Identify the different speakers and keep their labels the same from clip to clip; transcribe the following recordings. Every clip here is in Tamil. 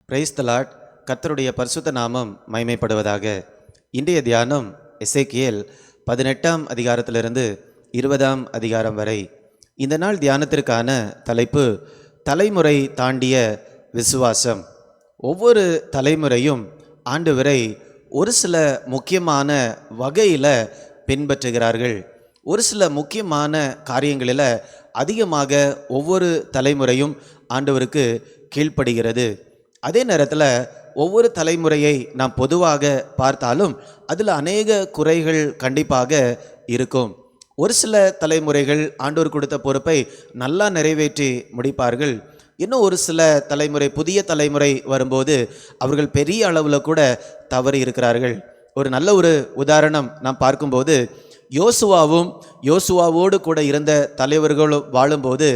Speaker 1: Praise the Lord. கர்த்தருடைய பரிசுத்த நாமம் மகிமைப்படுவதாக. இன்றைய தியானம் எசேக்கியேல் 18ஆம் அதிகாரத்திலிருந்து 20ஆம் அதிகாரம் வரை. இந்த நாள் தியானத்திற்கான தலைப்பு தலைமுறை தாண்டிய விசுவாசம். ஒவ்வொரு தலைமுறையும் ஆண்டவரை ஒரு சில முக்கியமான வகையில் பின்பற்றுகிறார்கள். ஒரு சில முக்கியமான காரியங்களில் அதிகமாக ஒவ்வொரு தலைமுறையும் ஆண்டவருக்கு கீழ்ப்படுகிறது. அதே நேரத்தில் ஒவ்வொரு தலைமுறையை நாம் பொதுவாக பார்த்தாலும் அதில் அநேக குறைகள் கண்டிப்பாக இருக்கும். ஒரு சில தலைமுறைகள் ஆண்டவர் கொடுத்த பொறுப்பை நல்லா நிறைவேற்றி முடிப்பார்கள். இன்னும் ஒரு சில தலைமுறை, புதிய தலைமுறை வரும்போது அவர்கள் பெரிய அளவில் கூட தவறி இருக்கிறார்கள். ஒரு நல்ல ஒரு உதாரணம் நாம் பார்க்கும்போது, யோசுவாவோடு கூட இருந்த தலைவர்களும் வாழும்போது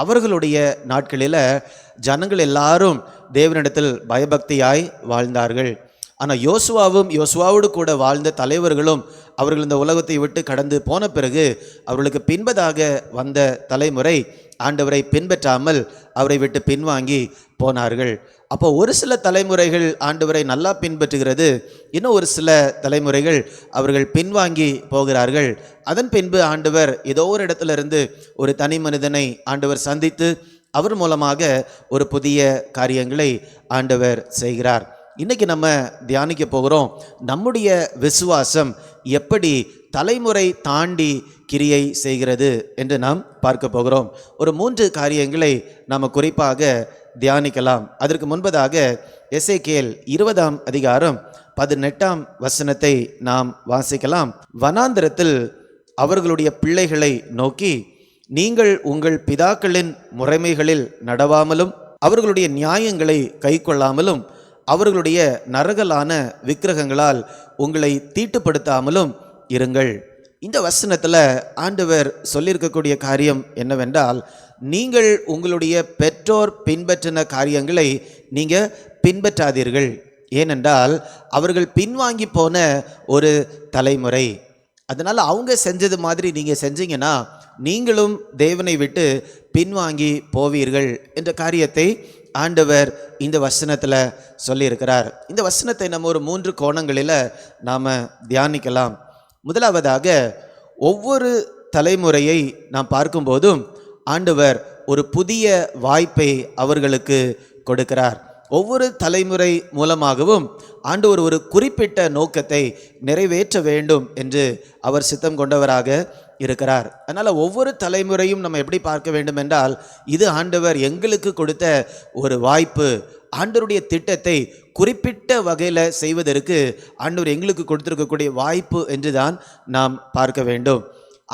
Speaker 1: அவர்களுடைய நாட்களில் ஜனங்கள் எல்லாரும் தேவனிடத்தில் பயபக்தியாய் வாழ்ந்தார்கள். ஆனால் யோசுவாவோடு கூட வாழ்ந்த தலைவர்களும் அவர்கள் இந்த உலகத்தை விட்டு கடந்து போன பிறகு அவர்களுக்கு பின்பதாக வந்த தலைமுறை ஆண்டவரை பின்பற்றாமல் அவரை விட்டு பின்வாங்கி போனார்கள். அப்போ ஒரு சில தலைமுறைகள் ஆண்டவரை நல்லா பின்பற்றுகிறது, இன்னும் ஒரு சில தலைமுறைகள் அவர்கள் பின்வாங்கி போகிறார்கள். அதன் பின்பு ஆண்டவர் ஏதோ ஒரு இடத்திலிருந்து ஒரு தனி மனிதனை ஆண்டவர் சந்தித்து அவர் மூலமாக ஒரு புதிய காரியங்களை ஆண்டவர் செய்கிறார். இன்றைக்கி நம்ம தியானிக்க போகிறோம், நம்முடைய விசுவாசம் எப்படி தலைமுறை தாண்டி கிரியை செய்கிறது என்று நாம் பார்க்க போகிறோம். ஒரு 3 காரியங்களை நாம் குறிப்பாக தியானிக்கலாம். அதற்கு முன்பதாக எசேக்கியேல் 20ஆம் அதிகாரம் 18ஆம் வசனத்தை நாம் வாசிக்கலாம். வனாந்திரத்தில் அவர்களுடைய பிள்ளைகளை நோக்கி, நீங்கள் உங்கள் பிதாக்களின் முறைமைகளில் நடவாமலும் அவர்களுடைய நியாயங்களை கைக்கொள்ளாமலும் அவர்களுடைய நரகலான விக்கிரகங்களால் உங்களை தீட்டுப்படுத்தாமலும் இருங்கள். இந்த வசனத்தில் ஆண்டவர் சொல்லியிருக்கக்கூடிய காரியம் என்னவென்றால், நீங்கள் உங்களுடைய பெற்றோர் பின்பற்றின காரியங்களை நீங்கள் பின்பற்றாதீர்கள். ஏனென்றால் அவர்கள் பின்வாங்கி போன ஒரு தலைமுறை. அதனால் அவங்க செஞ்சது மாதிரி நீங்கள் செஞ்சீங்கன்னா நீங்களும் தேவனை விட்டு பின்வாங்கி போவீர்கள் என்ற காரியத்தை ஆண்டவர் இந்த வசனத்தில் சொல்லியிருக்கிறார். இந்த வசனத்தை நம்ம ஒரு 3 கோணங்களில் நாம் தியானிக்கலாம். முதலாவதாக, ஒவ்வொரு தலைமுறையை நாம் பார்க்கும்போதும் ஆண்டவர் ஒரு புதிய வாய்ப்பை அவர்களுக்கு கொடுக்கிறார். ஒவ்வொரு தலைமுறை மூலமாகவும் ஆண்டவர் ஒரு குறிப்பிட்ட நோக்கத்தை நிறைவேற்ற வேண்டும் என்று அவர் சித்தம் கொண்டவராக இருக்கிறார். அதனால் ஒவ்வொரு தலைமுறையும் நம்ம எப்படி பார்க்க வேண்டும் என்றால், இது ஆண்டவர் எங்களுக்கு கொடுத்த ஒரு வாய்ப்பு. ஆண்டவருடைய திட்டத்தை குறிப்பிட்ட வகையில் செய்வதற்கு ஆண்டவர் எங்களுக்கு கொடுத்திருக்கக்கூடிய வாய்ப்பு என்று தான் நாம் பார்க்க வேண்டும்.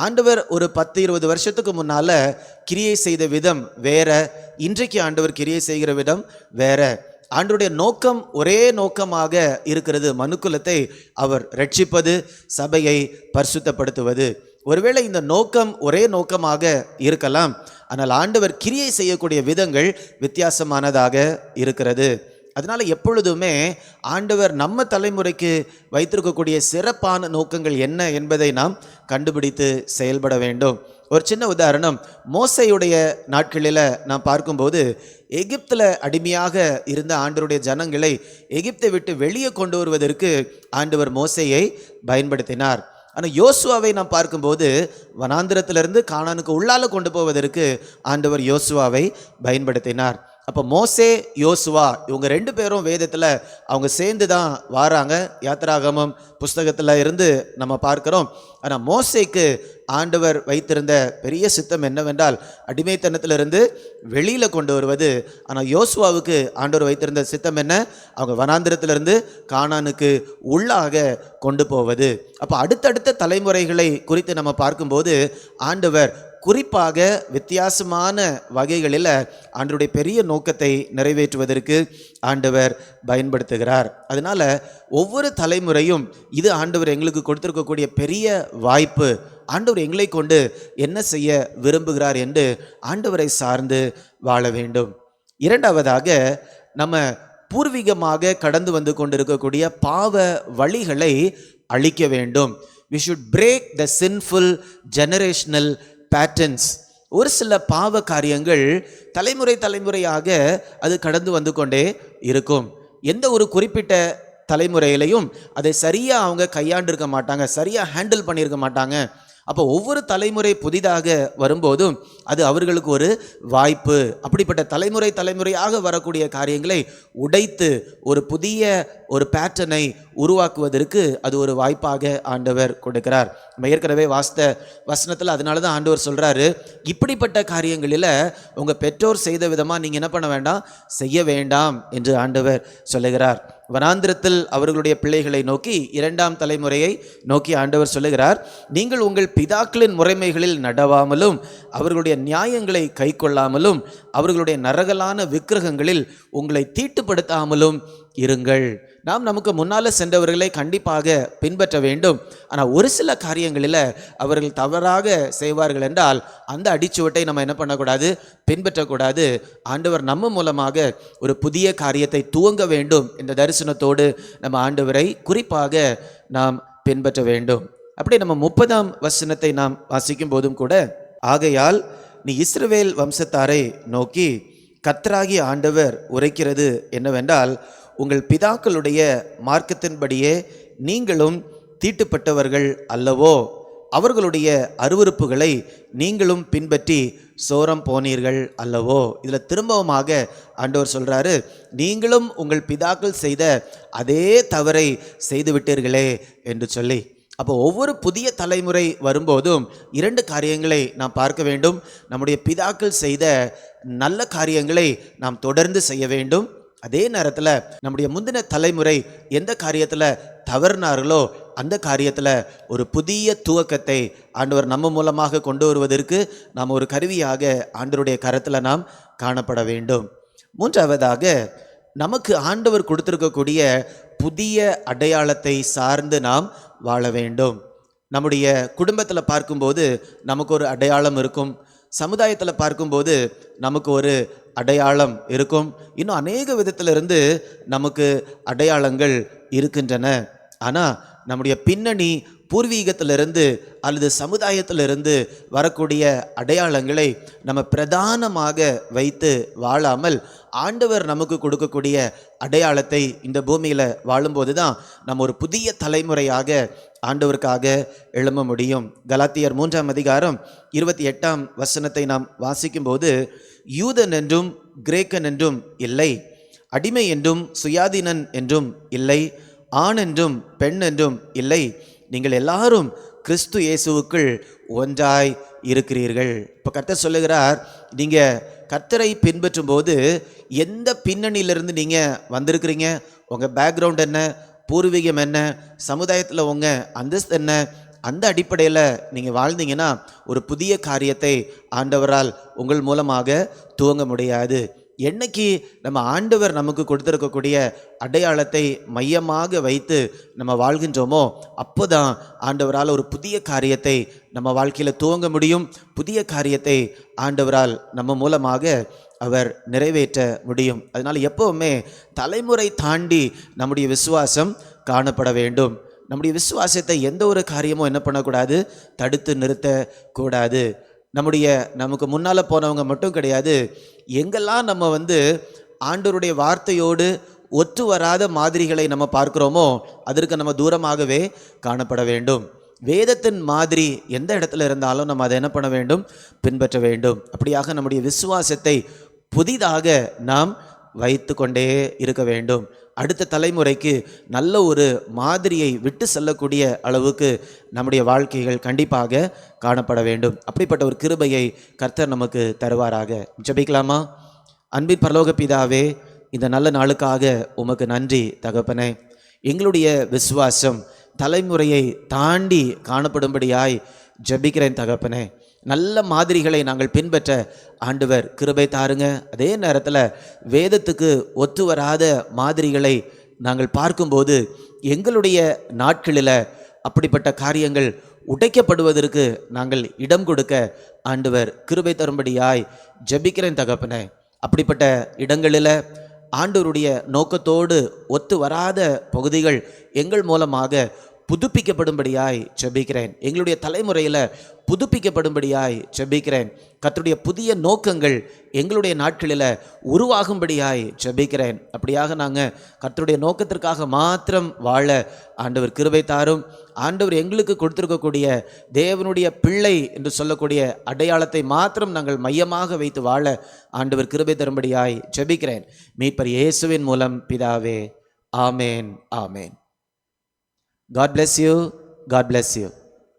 Speaker 1: ஆண்டவர் ஒரு 10-20 வருஷத்துக்கு முன்னால் கிரியை செய்த விதம் வேற, இன்றைக்கு ஆண்டவர் கிரியை செய்கிற விதம் வேற. ஆண்டவருடைய நோக்கம் ஒரே நோக்கமாக இருக்கிறது, மனுக்குலத்தை அவர் ரட்சிப்பது, சபையை பரிசுத்தப்படுத்துவது. ஒருவேளை இந்த நோக்கம் ஒரே நோக்கமாக இருக்கலாம், ஆனால் ஆண்டவர் கிரியை செய்யக்கூடிய விதங்கள் வித்தியாசமானதாக இருக்கிறது. அதனால் எப்பொழுதுமே ஆண்டவர் நம்ம தலைமுறைக்கு வைத்திருக்கக்கூடிய சிறப்பான நோக்கங்கள் என்ன என்பதை நாம் கண்டுபிடித்து செயல்பட வேண்டும். ஒரு சின்ன உதாரணம், மோசேயுடைய நாட்களில் நாம் பார்க்கும்போது எகிப்தில் அடிமையாக இருந்த ஆண்டவருடைய ஜனங்களை எகிப்தை விட்டு வெளியே கொண்டு வருவதற்கு ஆண்டவர் மோசேயை பயன்படுத்தினார். ஆனால் யோசுவாவை நாம் பார்க்கும்போது வனாந்திரத்திலிருந்து கானானுக்கு உள்ளால கொண்டு போவதற்கு ஆண்டவர் யோசுவாவை பயன்படுத்தினார். அப்போ மோசே, யோசுவா இவங்க 2 பேரும் வேதத்தில் அவங்க சேர்ந்து தான் வாராங்க. யாத்திராகமம் புஸ்தகத்தில் இருந்து நம்ம பார்க்குறோம். ஆனால் மோசேக்கு ஆண்டவர் வைத்திருந்த பெரிய சித்தம் என்னவென்றால் அடிமைத்தனத்திலிருந்து வெளியில் கொண்டு வருவது. ஆனால் யோசுவாவுக்கு ஆண்டவர் வைத்திருந்த சித்தம் என்ன? அவங்க வனாந்திரத்திலிருந்து கானானுக்கு உள்ளாக கொண்டு போவது. அப்போ அடுத்தடுத்த தலைமுறைகளை குறித்து நம்ம பார்க்கும்போது ஆண்டவர் குறிப்பாக வித்தியாசமான வகைகளில் ஆண்டவருடைய பெரிய நோக்கத்தை நிறைவேற்றுவதற்கு ஆண்டவர் பயன்படுத்துகிறார். அதனால் ஒவ்வொரு தலைமுறையும் இது ஆண்டவர் எங்களுக்கு கொடுத்திருக்கக்கூடிய பெரிய வாய்ப்பு. ஆண்டவர் எங்களை கொண்டு என்ன செய்ய விரும்புகிறார் என்று ஆண்டவரை சார்ந்து வாழ வேண்டும். இரண்டாவதாக, நம்ம பூர்வீகமாக கடந்து வந்து கொண்டிருக்கக்கூடிய பாவ வழிகளை அழிக்க வேண்டும். We should break the sinful generational patterns. ஒரு சில பாவ காரியங்கள் தலைமுறை தலைமுறையாக அது கடந்து வந்து கொண்டே இருக்கும். எந்த ஒரு குறிப்பிட்ட தலைமுறையிலையும் அதை சரியா அவங்க கையாண்டிருக்க மாட்டாங்க, சரியா ஹேண்டில் பண்ணியிருக்க மாட்டாங்க. அப்போ ஒவ்வொரு தலைமுறை புதிதாக வரும்போதும் அது அவர்களுக்கு ஒரு வாய்ப்பு. அப்படிப்பட்ட தலைமுறை தலைமுறையாக வரக்கூடிய காரியங்களை உடைத்து ஒரு புதிய ஒரு பேட்டர்னை உருவாக்குவதற்கு அது ஒரு வாய்ப்பாக ஆண்டவர் கொடுக்கிறார். நம்ம ஏற்கனவே வாசித்த வசனத்தில் அதனால தான் ஆண்டவர் சொல்றாரு, இப்படிப்பட்ட காரியங்களில் உங்கள் பெற்றோர் செய்த விதமாக நீங்கள் என்ன பண்ண வேண்டாம், செய்ய வேண்டாம் என்று ஆண்டவர் சொல்லுகிறார். வனாந்திரத்தில் அவர்களுடைய பிள்ளைகளை நோக்கி, இரண்டாம் தலைமுறையை நோக்கி ஆண்டவர் சொல்லுகிறார், நீங்கள் உங்கள் பிதாக்களின் முறைமைகளில் நடவாமலும் அவர்களுடைய நியாயங்களை கை கொள்ளாமலும் அவர்களுடைய நரகலான விக்கிரகங்களில் உங்களை தீட்டுப்படுத்தாமலும் இருங்கள். நாம் நமக்கு முன்னால் சென்றவர்களை கண்டிப்பாக பின்பற்ற வேண்டும். ஆனால் ஒரு சில காரியங்களில் அவர்கள் தவறாக செய்வார்கள் என்றால் அந்த அடிச்சுவட்டை நம்ம என்ன பண்ணக்கூடாது, பின்பற்றக்கூடாது. ஆண்டவர் நம்ம மூலமாக ஒரு புதிய காரியத்தை துவங்க வேண்டும் என்ற தரிசனத்தோடு நம்ம ஆண்டவரை குறிப்பாக நாம் பின்பற்ற வேண்டும். அப்படி நம்ம 30ஆம் வசனத்தை நாம் வாசிக்கும் போதும் கூட, ஆகையால் நீ இஸ்ரவேல் வம்சத்தாரை நோக்கி கர்த்தராகிய ஆண்டவர் உரைக்கிறது என்னவென்றால், உங்கள் பிதாக்களுடைய மார்க்கத்தின்படியே நீங்களும் தீட்டுப்பட்டவர்கள் அல்லவோ, அவர்களுடைய அருவருப்புகளை நீங்களும் பின்பற்றி சோரம் போனீர்கள் அல்லவோ. இதில் திரும்பவுமாக ஆண்டவர் சொல்கிறாரு, நீங்களும் உங்கள் பிதாக்கள் செய்த அதே தவறை செய்து விட்டீர்களே என்று சொல்லி. அப்போ ஒவ்வொரு புதிய தலைமுறை வரும்போதும் இரண்டு காரியங்களை நாம் பார்க்க வேண்டும். நம்முடைய பிதாக்கள் செய்த நல்ல காரியங்களை நாம் தொடர்ந்து செய்ய வேண்டும். அதே நேரத்தில் நம்முடைய முந்தின தலைமுறை எந்த காரியத்தில் தவறினார்களோ அந்த காரியத்தில் ஒரு புதிய துவக்கத்தை ஆண்டவர் நம்ம மூலமாக கொண்டு வருவதற்கு நாம் ஒரு கருவியாக ஆண்டவருடைய கரத்தில் நாம் காணப்பட வேண்டும். மூன்றாவதாக, நமக்கு ஆண்டவர் கொடுத்திருக்கக்கூடிய புதிய அடையாளத்தை சார்ந்து நாம் வாழ வேண்டும். நம்முடைய குடும்பத்தில் பார்க்கும்போது நமக்கு ஒரு அடையாளம் இருக்கும், சமுதாயத்தில் பார்க்கும்போது நமக்கு ஒரு அடையாளம் இருக்கும், இன்னும் அநேக விதத்திலிருந்து நமக்கு அடையாளங்கள் இருக்கின்றன. ஆனால் நம்முடைய பின்னணி, பூர்வீகத்திலிருந்து அல்லது சமுதாயத்திலிருந்து வரக்கூடிய அடையாளங்களை நம்ம பிரதானமாக வைத்து வாழாமல் ஆண்டவர் நமக்கு கொடுக்கக்கூடிய அடையாளத்தை இந்த பூமியில் வாழும்போது தான் நம்ம ஒரு புதிய தலைமுறையாக ஆண்டவருக்காக எழும்ப முடியும். கலாத்தியர் 3ஆம் அதிகாரம் 28ஆம் வசனத்தை நாம் வாசிக்கும்போது, யூதன் என்றும் கிரேக்கன் என்றும் இல்லை, அடிமை என்றும் சுயாதீனன் என்றும் இல்லை, ஆண் என்றும் பெண் என்றும் இல்லை, நீங்கள் எல்லாரும் கிறிஸ்து இயேசுவுக்குள் ஒன்றாய் இருக்கிறீர்கள். இப்போ கர்த்தர் சொல்லுகிறார், நீங்கள் கர்த்தரை பின்பற்றும் போது எந்த பின்னணியிலிருந்து நீங்கள் வந்திருக்கிறீங்க, உங்கள் பேக்ரவுண்ட் என்ன, பூர்வீகம் என்ன, சமுதாயத்தில் உங்கள் அந்தஸ்து என்ன, அந்த அடிப்படையில் நீங்கள் வாழ்ந்தீங்கன்னா ஒரு புதிய காரியத்தை ஆண்டவரால் உங்கள் மூலமாக துவங்க முடியாது. என்னைக்கு நம்ம ஆண்டவர் நமக்கு கொடுத்திருக்கக்கூடிய அடையாளத்தை மையமாக வைத்து நம்ம வாழ்கின்றோமோ அப்போ தான் ஆண்டவரால் ஒரு புதிய காரியத்தை நம்ம வாழ்க்கையில் துவங்க முடியும். புதிய காரியத்தை ஆண்டவரால் நம்ம மூலமாக அவர் நிறைவேற்ற முடியும். அதனால் எப்போவுமே தலைமுறை தாண்டி நம்முடைய விசுவாசம் காணப்பட வேண்டும். நம்முடைய விசுவாசத்தை எந்த ஒரு காரியமும் என்ன பண்ணக்கூடாது, தடுத்து நிறுத்தக்கூடாது. நமக்கு முன்னால் போனவங்க மட்டும் கிடையாது, எங்கெல்லாம் நம்ம ஆண்டவருடைய வார்த்தையோடு ஒத்து வராத மாதிரிகளை நம்ம பார்க்குறோமோ அதற்கு நம்ம தூரமாகவே காணப்பட வேண்டும். வேதத்தின் மாதிரி எந்த இடத்துல இருந்தாலும் நம்ம அதை என்ன பண்ண வேண்டும், பின்பற்ற வேண்டும். அப்படியாக நம்முடைய விசுவாசத்தை புதிதாக நாம் வைத்து கொண்டே இருக்க வேண்டும். அடுத்த தலைமுறைக்கு நல்ல ஒரு மாதிரியை விட்டு செல்லக்கூடிய அளவுக்கு நம்முடைய வாழ்க்கைகள் கண்டிப்பாக காணப்பட வேண்டும். அப்படிப்பட்ட ஒரு கிருபையை கர்த்தர் நமக்கு தருவாராக. ஜெபிக்கலாமா? அன்பின் பரலோக பிதாவே, இந்த நல்ல நாளுக்காக உமக்கு நன்றி தகப்பனே. எங்களுடைய விசுவாசம் தலைமுறையை தாண்டி காணப்படும்படியாய் ஜெபிக்கிறேன் தகப்பனே. நல்ல மாதிரிகளை நாங்கள் பின்பற்ற ஆண்டவர் கிருபை தாருங்க. அதே நேரத்தில் வேதத்துக்கு ஒத்து வராத மாதிரிகளை நாங்கள் பார்க்கும்போது எங்களுடைய நாட்களில் அப்படிப்பட்ட காரியங்கள் உடைக்கப்படுவதற்கு நாங்கள் இடம் கொடுக்க ஆண்டவர் கிருபை தரும்படியாய் ஜெபிக்கிறேன் தகப்பனே. அப்படிப்பட்ட இடங்களில் ஆண்டவருடைய நோக்கத்தோடு ஒத்து வராத பகுதிகள் எங்கள் மூலமாக புதுப்பிக்கப்படும்படியாய் ஜெபிக்கிறேன். எங்களுடைய தலைமுறையில் புதுப்பிக்கப்படும்படியாய் ஜெபிக்கிறேன். கர்த்தருடைய புதிய நோக்கங்கள் எங்களுடைய நாட்களில் உருவாகும்படியாய் ஜெபிக்கிறேன். அப்படியாக நாங்கள் கர்த்தருடைய நோக்கத்திற்காக மாத்திரம் வாழ ஆண்டவர் கிருபை தாரும். ஆண்டவர் எங்களுக்கு கொடுத்திருக்கக்கூடிய தேவனுடைய பிள்ளை என்று சொல்லக்கூடிய அடையாளத்தை மாத்திரம் நாங்கள் மையமாக வைத்து வாழ ஆண்டவர் கிருபை தரும்படியாய் ஜெபிக்கிறேன். மீட்பர் இயேசுவின் மூலம் பிதாவே, ஆமேன், ஆமேன். God bless you. God bless you.